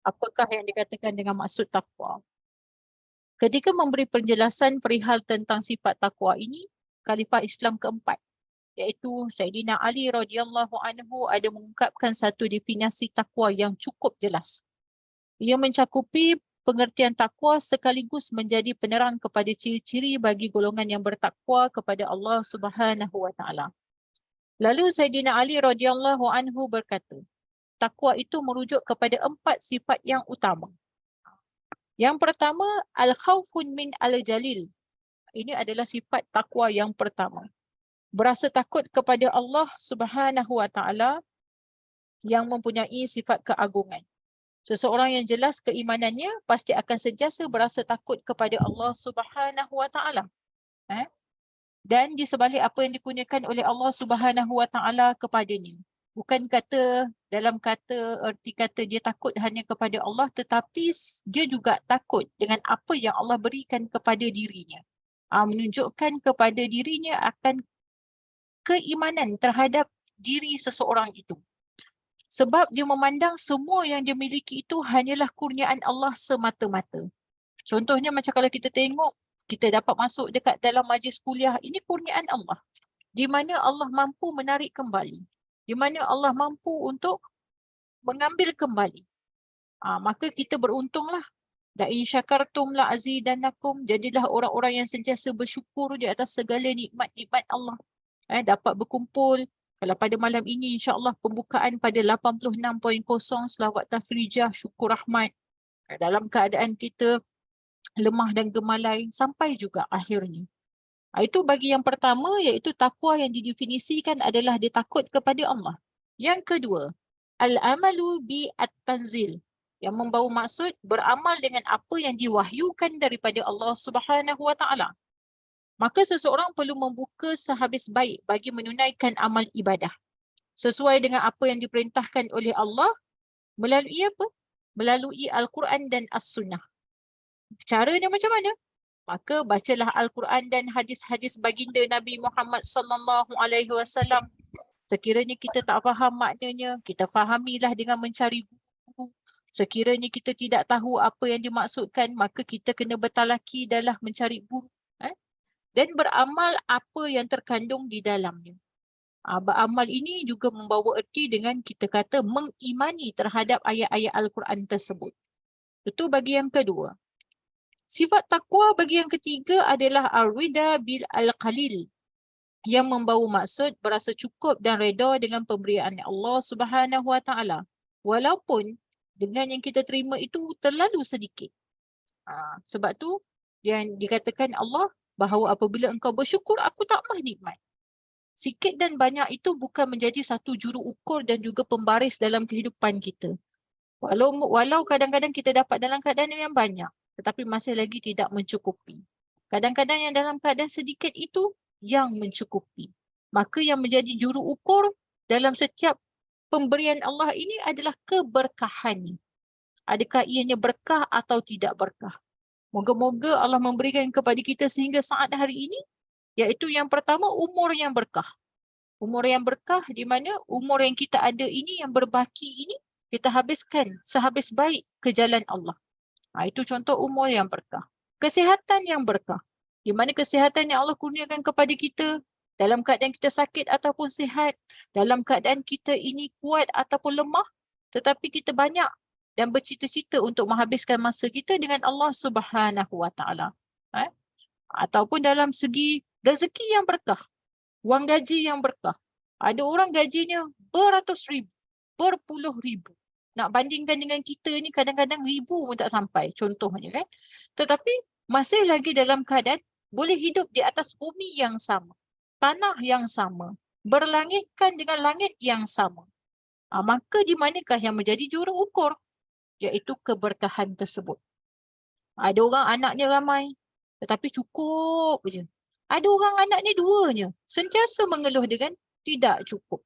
Apakah yang dikatakan dengan maksud takwa? Ketika memberi penjelasan perihal tentang sifat takwa ini, Khalifah Islam keempat, iaitu Sayyidina Ali radhiyallahu anhu, ada mengungkapkan satu definisi takwa yang cukup jelas. Ia mencakupi pengertian takwa sekaligus menjadi penerang kepada ciri-ciri bagi golongan yang bertakwa kepada Allah Subhanahu wa taala. Lalu Sayyidina Ali radhiyallahu anhu berkata, takwa itu merujuk kepada 4 sifat yang utama. Yang pertama, al-khawfun min al-jalil. Ini adalah sifat takwa yang pertama. Berasa takut kepada Allah Subhanahu wa taala yang mempunyai sifat keagungan. Seseorang yang jelas keimanannya pasti akan sentiasa berasa takut kepada Allah Subhanahu wa taala. Dan di sebalik apa yang dikurniakan oleh Allah Subhanahu wa taala kepadanya. Bukan kata dalam kata erti kata dia takut hanya kepada Allah, tetapi dia juga takut dengan apa yang Allah berikan kepada dirinya. Menunjukkan kepada dirinya akan keimanan terhadap diri seseorang itu. Sebab dia memandang semua yang dia miliki itu hanyalah kurniaan Allah semata-mata. Contohnya macam kalau kita tengok, kita dapat masuk dekat dalam majlis kuliah, ini kurniaan Allah. Di mana Allah mampu menarik kembali. Di mana Allah mampu untuk mengambil kembali. Maka kita beruntunglah. La in syakartum la azidannakum. Jadilah orang-orang yang sentiasa bersyukur di atas segala nikmat-nikmat Allah. Dapat berkumpul. Kalau pada malam ini insya-Allah pembukaan pada 86.0 selawat tafrijah syukur rahmat. Dalam keadaan kita lemah dan gemalai sampai juga akhirnya. Itu bagi yang pertama, iaitu takwa yang didefinisikan adalah dia takut kepada Allah. Yang kedua, al-amalu bi at-tanzil, yang membawa maksud beramal dengan apa yang diwahyukan daripada Allah Subhanahu wa taala. Maka seseorang perlu membuka sehabis baik bagi menunaikan amal ibadah sesuai dengan apa yang diperintahkan oleh Allah melalui apa? Melalui Al-Quran dan As-Sunnah. Caranya macam mana? Maka bacalah Al-Quran dan hadis-hadis baginda Nabi Muhammad sallallahu alaihi wasallam. Sekiranya kita tak faham maknanya, kita fahamilah dengan mencari guru. Sekiranya kita tidak tahu apa yang dimaksudkan, maka kita kena bertalaki dalam mencari guru. Dan beramal apa yang terkandung di dalamnya. Beramal ini juga membawa erti dengan kita kata mengimani terhadap ayat-ayat Al-Quran tersebut. Itu bagi yang kedua. Sifat takwa bagi yang ketiga adalah ar-rida bil al-qalil, yang membawa maksud berasa cukup dan reda dengan pemberian Allah Subhanahu wa taala walaupun dengan yang kita terima itu terlalu sedikit. Sebab tu yang dikatakan Allah bahawa apabila engkau bersyukur, aku tak mahu nikmat. Sikit dan banyak itu bukan menjadi satu juru ukur dan juga pembaris dalam kehidupan kita. Walau kadang-kadang kita dapat dalam keadaan yang banyak, tetapi masih lagi tidak mencukupi. Kadang-kadang yang dalam keadaan sedikit itu yang mencukupi. Maka yang menjadi juru ukur dalam setiap pemberian Allah ini adalah keberkahannya. Adakah ianya berkah atau tidak berkah? Moga-moga Allah memberikan kepada kita sehingga saat hari ini, iaitu yang pertama umur yang berkah. Umur yang berkah di mana umur yang kita ada ini, yang berbaki ini, kita habiskan sehabis baik ke jalan Allah. Itu contoh umur yang berkah. Kesihatan yang berkah. Di mana kesihatan yang Allah kurniakan kepada kita dalam keadaan kita sakit ataupun sihat, dalam keadaan kita ini kuat ataupun lemah, tetapi kita banyak dan bercita-cita untuk menghabiskan masa kita dengan Allah Subhanahu wa taala. Ataupun dalam segi rezeki yang berkah, wang gaji yang berkah. Ada orang gajinya beratus ribu, berpuluh ribu. Nak bandingkan dengan kita ni kadang-kadang ribu pun tak sampai, contohnya kan. Tetapi masih lagi dalam keadaan boleh hidup di atas bumi yang sama, tanah yang sama, berlangitkan dengan langit yang sama. Maka di manakah yang menjadi juru ukur? Iaitu keberkahan tersebut. Ada orang anaknya ramai, tetapi cukup je. Ada orang anaknya 2 je, sentiasa mengeluh dengan tidak cukup.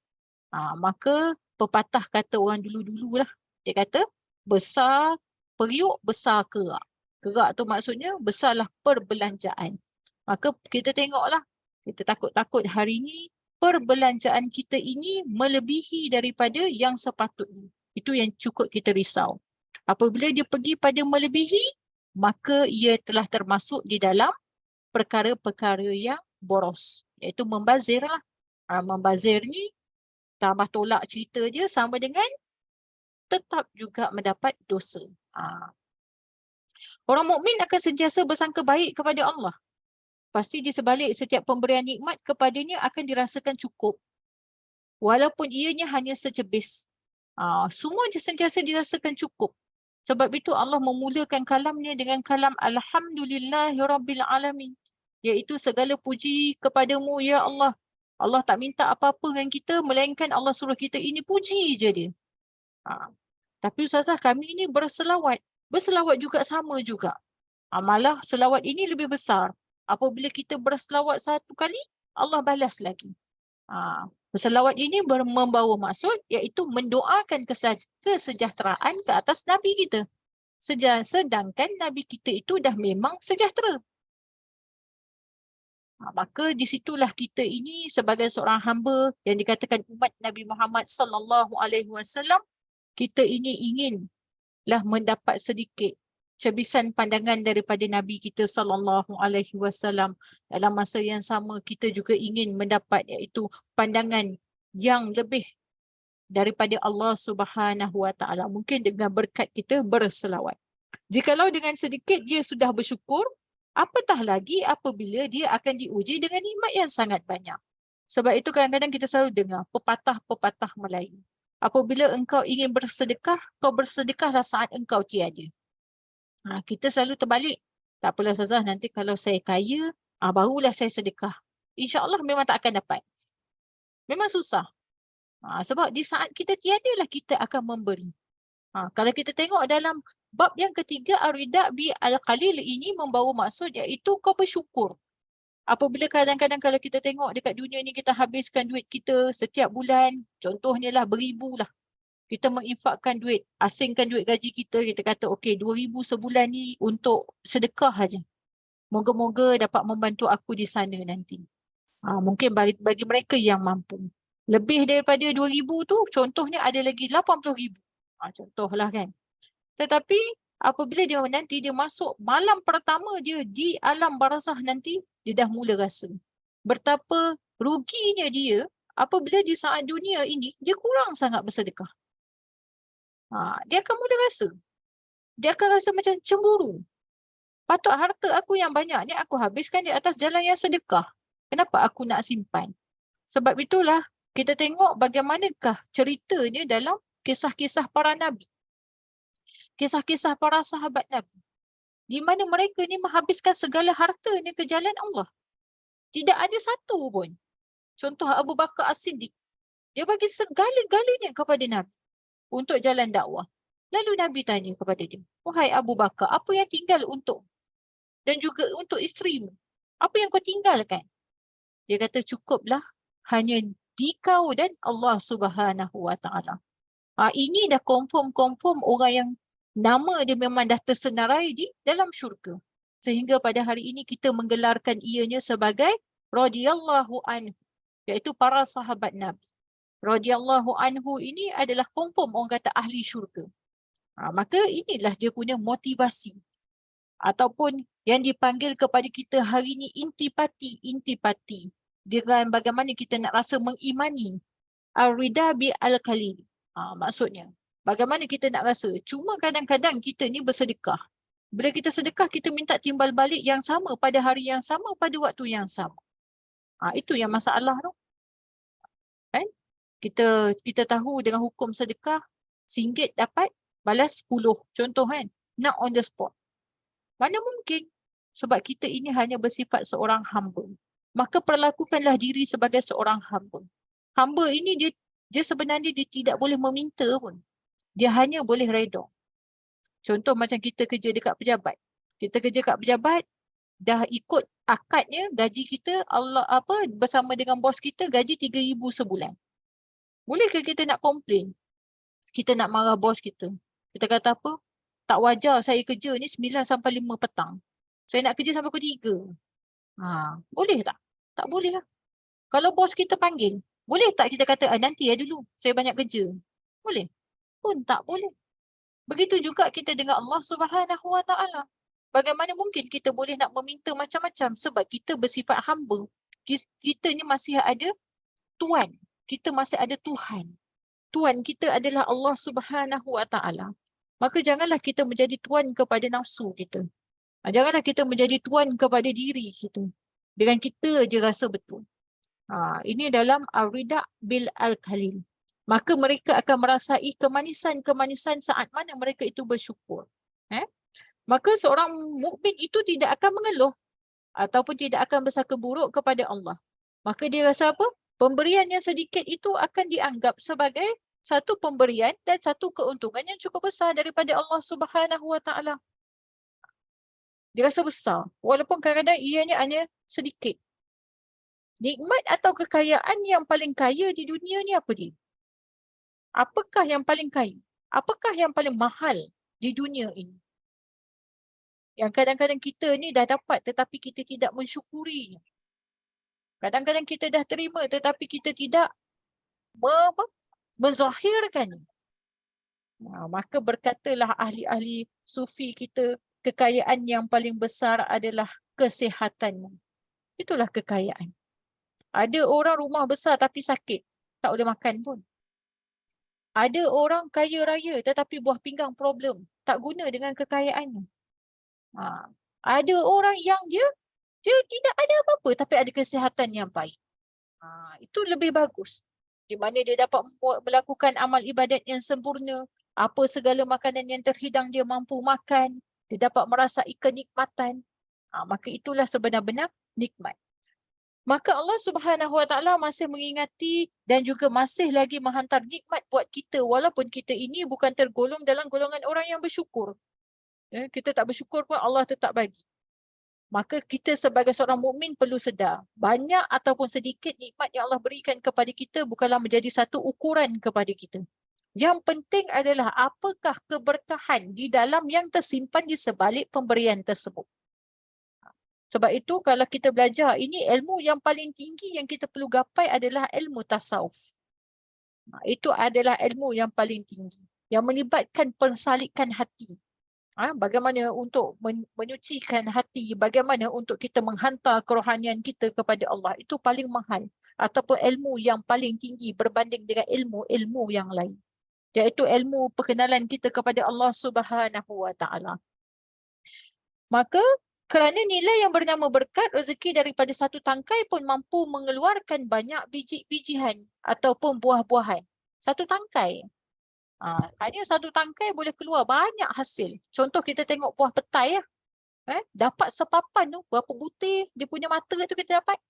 Maka pepatah kata orang dulu-dulu lah. Dia kata, besar periuk, besar kerak. Kerak tu maksudnya besarlah perbelanjaan. Maka kita tengoklah, kita takut-takut hari ini perbelanjaan kita ini melebihi daripada yang sepatutnya. Itu yang cukup kita risau. Apabila dia pergi pada melebihi, maka ia telah termasuk di dalam perkara-perkara yang boros, iaitu membazir lah. Membazir ni tambah tolak cerita dia sama dengan tetap juga mendapat dosa. Orang mukmin akan sentiasa bersangka baik kepada Allah. Pasti di sebalik setiap pemberian nikmat kepadanya akan dirasakan cukup. Walaupun ianya hanya secebis. Semua sentiasa dirasakan cukup. Sebab itu Allah memulakan kalamnya dengan kalam Alhamdulillahirrabbilalamin. Iaitu segala puji kepadamu ya Allah. Allah tak minta apa-apa dengan kita melainkan Allah suruh kita ini puji je dia. Tapi Ustazah kami ini berselawat. Berselawat juga sama juga. Malah selawat ini lebih besar. Apabila kita berselawat satu kali, Allah balas lagi. Berselawat ini membawa maksud iaitu mendoakan kesejahteraan ke atas Nabi kita. Sedangkan Nabi kita itu dah memang sejahtera. Maka di situlah kita ini sebagai seorang hamba yang dikatakan umat Nabi Muhammad sallallahu alaihi wasallam, kita ini inginlah mendapat sedikit cebisan pandangan daripada Nabi kita sallallahu alaihi wasallam. Dalam masa yang sama kita juga ingin mendapat iaitu pandangan yang lebih daripada Allah Subhanahu wa taala. Mungkin dengan berkat kita berselawat. Jikalau dengan sedikit dia sudah bersyukur, apatah lagi apabila dia akan diuji dengan nikmat yang sangat banyak. Sebab itu kadang-kadang kita selalu dengar pepatah-pepatah Melayu. Apabila engkau ingin bersedekah, kau bersedekahlah saat engkau tiada. Kita selalu terbalik. Tak apalah Ustazah, nanti kalau saya kaya, barulah saya sedekah. InsyaAllah memang tak akan dapat. Memang susah. Sebab di saat kita tiadalah kita akan memberi. Kalau kita tengok dalam bab yang ketiga, Ar-Rida bi Al-Qalil ini membawa maksud iaitu kau bersyukur. Apabila kadang-kadang kalau kita tengok dekat dunia ni kita habiskan duit kita setiap bulan, contohnya lah beribu lah. Kita menginfakkan duit, asingkan duit gaji kita, kita kata okey 2,000 sebulan ni untuk sedekah aja. Moga-moga dapat membantu aku di sana nanti. Mungkin bagi mereka yang mampu. Lebih daripada 2,000 tu contohnya ada lagi 80,000. Contohlah kan. Tetapi apabila dia nanti dia masuk malam pertama dia di alam barzah nanti, dia dah mula rasa betapa ruginya dia apabila di saat dunia ini dia kurang sangat bersedekah. Dia akan mula rasa. Dia akan rasa macam cemburu. Patut harta aku yang banyak ni aku habiskan di atas jalan yang sedekah. Kenapa aku nak simpan? Sebab itulah kita tengok bagaimanakah ceritanya dalam kisah-kisah para Nabi. Kisah-kisah para sahabat Nabi. Di mana mereka ni menghabiskan segala hartanya ke jalan Allah. Tidak ada satu pun. Contoh Abu Bakar As-Siddiq. Dia bagi segala-galanya kepada Nabi untuk jalan dakwah. Lalu Nabi tanya kepada dia, wahai Abu Bakar, apa yang tinggal untuk dan juga untuk isterimu? Apa yang kau tinggalkan? Dia kata cukuplah hanya di kau dan Allah Subhanahu wa taala. Ini dah confirm orang yang nama dia memang dah tersenarai di dalam syurga. Sehingga pada hari ini kita menggelarkan ianya sebagai radhiyallahu anhu, iaitu para sahabat Nabi. Radhiyallahu anhu ini adalah confirm orang kata ahli syurga. Maka inilah dia punya motivasi. Ataupun yang dipanggil kepada kita hari ini intipati. Dengan bagaimana kita nak rasa mengimani. Ar-Rida bi Al-Qalil. Maksudnya, bagaimana kita nak rasa. Cuma kadang-kadang kita ni bersedekah. Bila kita sedekah, kita minta timbal balik yang sama pada hari yang sama, pada waktu yang sama. Itu yang masalah tu. Kan? Kita tahu dengan hukum sedekah, RM1 dapat balas 10. Contoh kan, not on the spot. Mana mungkin? Sebab kita ini hanya bersifat seorang hamba. Maka perlakukanlah diri sebagai seorang hamba. Hamba ini dia sebenarnya dia tidak boleh meminta pun. Dia hanya boleh redha. Contoh macam kita kerja dekat pejabat. Kita kerja kat pejabat, dah ikut akadnya gaji kita bersama dengan bos kita gaji 3,000 sebulan. Bolehkah kita nak komplain? Kita nak marah bos kita. Kita kata apa? Tak wajar saya kerja ni 9 sampai 5 petang. Saya nak kerja sampai pukul 3. Boleh tak? Tak boleh lah. Kalau bos kita panggil, boleh tak kita kata nanti dulu saya banyak kerja? Boleh? Pun tak boleh. Begitu juga kita dengan Allah Subhanahu Wa Taala. Bagaimana mungkin kita boleh nak meminta macam-macam sebab kita bersifat hamba. Kita ni masih ada Tuan. Kita masih ada Tuhan. Tuan kita adalah Allah Subhanahu Wa Taala. Maka janganlah kita menjadi tuan kepada nafsu kita. Janganlah kita menjadi tuan kepada diri kita. Dengan kita je rasa betul. Ini dalam Ar-Rida bil Al-Khalil. Maka mereka akan merasai kemanisan-kemanisan saat mana mereka itu bersyukur. Maka seorang mukmin itu tidak akan mengeluh ataupun tidak akan bersangka buruk kepada Allah. Maka dia rasa apa? Pemberian yang sedikit itu akan dianggap sebagai satu pemberian dan satu keuntungan yang cukup besar daripada Allah Subhanahu Wa Taala. Dia rasa besar walaupun kadang-kadang ianya hanya sedikit. Nikmat atau kekayaan yang paling kaya di dunia ni apa dia? Apakah yang paling kaya? Apakah yang paling mahal di dunia ini? Yang kadang-kadang kita ni dah dapat tetapi kita tidak mensyukurinya. Kadang-kadang kita dah terima tetapi kita tidak menzahirkan. Maka berkatalah ahli-ahli sufi kita, kekayaan yang paling besar adalah kesihatan. Itulah kekayaan. Ada orang rumah besar tapi sakit, tak boleh makan pun. Ada orang kaya raya tetapi buah pinggang problem, tak guna dengan kekayaannya. Ada orang yang dia tidak ada apa-apa tapi ada kesihatan yang baik. Itu lebih bagus. Di mana dia dapat melakukan amal ibadat yang sempurna, apa segala makanan yang terhidang dia mampu makan, dia dapat merasai kenikmatan. Maka itulah sebenar-benar nikmat. Maka Allah Subhanahu Wa Taala masih mengingati dan juga masih lagi menghantar nikmat buat kita walaupun kita ini bukan tergolong dalam golongan orang yang bersyukur. Kita tak bersyukur pun Allah tetap bagi. Maka kita sebagai seorang mukmin perlu sedar, banyak ataupun sedikit nikmat yang Allah berikan kepada kita bukanlah menjadi satu ukuran kepada kita. Yang penting adalah apakah keberkahan di dalam yang tersimpan di sebalik pemberian tersebut. Sebab itu kalau kita belajar, ini ilmu yang paling tinggi yang kita perlu gapai adalah ilmu tasawuf. Itu adalah ilmu yang paling tinggi, yang melibatkan pensalikan hati. Bagaimana untuk menyucikan hati, bagaimana untuk kita menghantar kerohanian kita kepada Allah. Itu paling mahal. Ataupun ilmu yang paling tinggi berbanding dengan ilmu-ilmu yang lain. Iaitu ilmu perkenalan kita kepada Allah Subhanahu Wa Taala. Maka kerana nilai yang bernama berkat, rezeki daripada satu tangkai pun mampu mengeluarkan banyak biji-bijian ataupun buah-buahan. Satu tangkai. Hanya satu tangkai boleh keluar banyak hasil. Contoh kita tengok buah petai. Dapat sepapan tu, berapa butir dia punya mata tu kita dapat.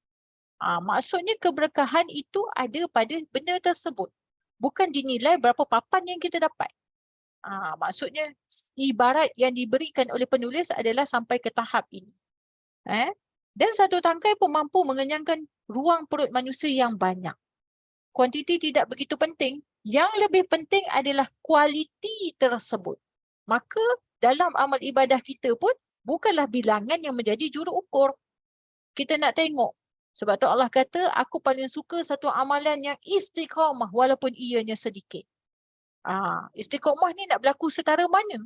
Maksudnya keberkahan itu ada pada benda tersebut. Bukan dinilai berapa papan yang kita dapat. Maksudnya ibarat yang diberikan oleh penulis adalah sampai ke tahap ini. Dan satu tangkai pun mampu mengenyangkan ruang perut manusia yang banyak. Kuantiti tidak begitu penting. Yang lebih penting adalah kualiti tersebut. Maka dalam amal ibadah kita pun bukanlah bilangan yang menjadi juru ukur. Kita nak tengok. Sebab tu Allah kata, aku paling suka satu amalan yang istiqamah walaupun ianya sedikit. Istiqamah ni nak berlaku setara mana?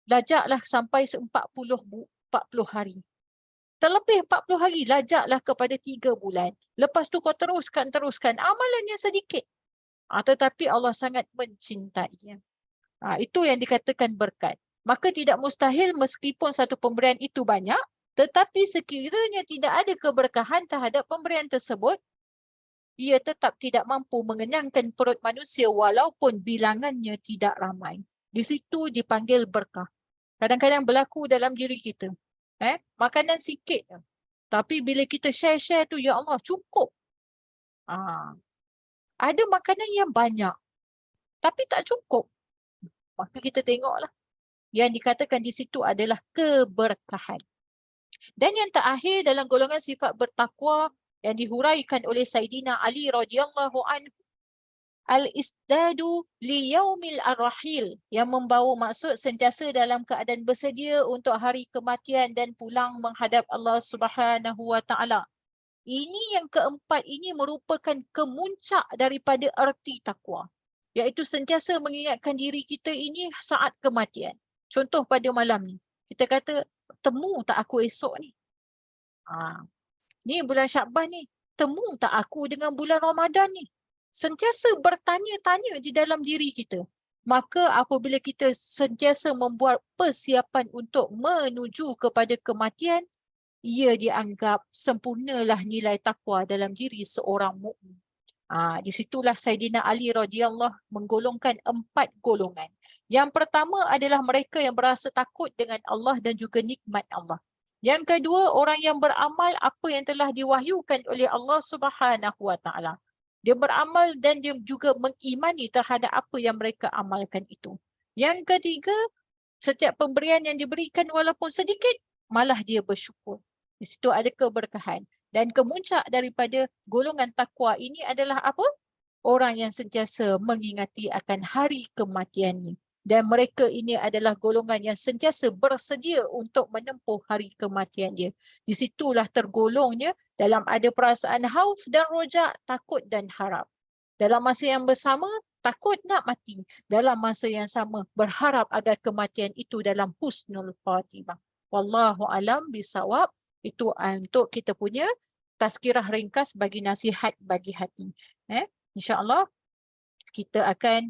Lajaklah sampai 40 hari. Terlebih 40 hari, lajaklah kepada 3 bulan. Lepas tu kau teruskan. Amalannya sedikit. Tetapi Allah sangat mencintainya. Itu yang dikatakan berkat. Maka tidak mustahil meskipun satu pemberian itu banyak, tetapi sekiranya tidak ada keberkahan terhadap pemberian tersebut, ia tetap tidak mampu mengenyangkan perut manusia walaupun bilangannya tidak ramai. Di situ dipanggil berkah. Kadang-kadang berlaku dalam diri kita. Makanan sikit. Tapi bila kita share tu, ya Allah, cukup. Ada makanan yang banyak. Tapi tak cukup. Maka kita tengoklah. Yang dikatakan di situ adalah keberkahan. Dan yang terakhir dalam golongan sifat bertakwa yang dihuraikan oleh Sayyidina Ali radhiyallahu anhu, al-isdadu li yaumil arrahil, yang membawa maksud sentiasa dalam keadaan bersedia untuk hari kematian dan pulang menghadap Allah Subhanahu Wa Taala. Ini yang keempat ini merupakan kemuncak daripada erti takwa. iaitu sentiasa mengingatkan diri kita ini saat kematian. Contoh pada malam ni, kita kata, temu tak aku esok ni? Ni bulan Syakban ni, temu tak aku dengan bulan Ramadan ni? Sentiasa bertanya-tanya di dalam diri kita. Maka apabila kita sentiasa membuat persiapan untuk menuju kepada kematian, ia dianggap sempurnalah nilai takwa dalam diri seorang mukmin. Di situlah Saidina Ali radhiyallahu menggolongkan 4 golongan. Yang pertama adalah mereka yang berasa takut dengan Allah dan juga nikmat Allah. Yang kedua, orang yang beramal apa yang telah diwahyukan oleh Allah Subhanahu wa taala. Dia beramal dan dia juga mengimani terhadap apa yang mereka amalkan itu. Yang ketiga, setiap pemberian yang diberikan walaupun sedikit, malah dia bersyukur. Di situ ada keberkahan. Dan kemuncak daripada golongan takwa ini adalah apa? Orang yang sentiasa mengingati akan hari kematiannya. Dan mereka ini adalah golongan yang sentiasa bersedia untuk menempuh hari kematian dia. Di situlah tergolongnya dalam ada perasaan khauf dan rojak, takut dan harap. Dalam masa yang bersama, takut nak mati. Dalam masa yang sama, berharap agar kematian itu dalam husnul khatimah. Wallahu alam bisawab. Itu untuk kita punya tazkirah ringkas bagi nasihat bagi hati. InsyaAllah kita akan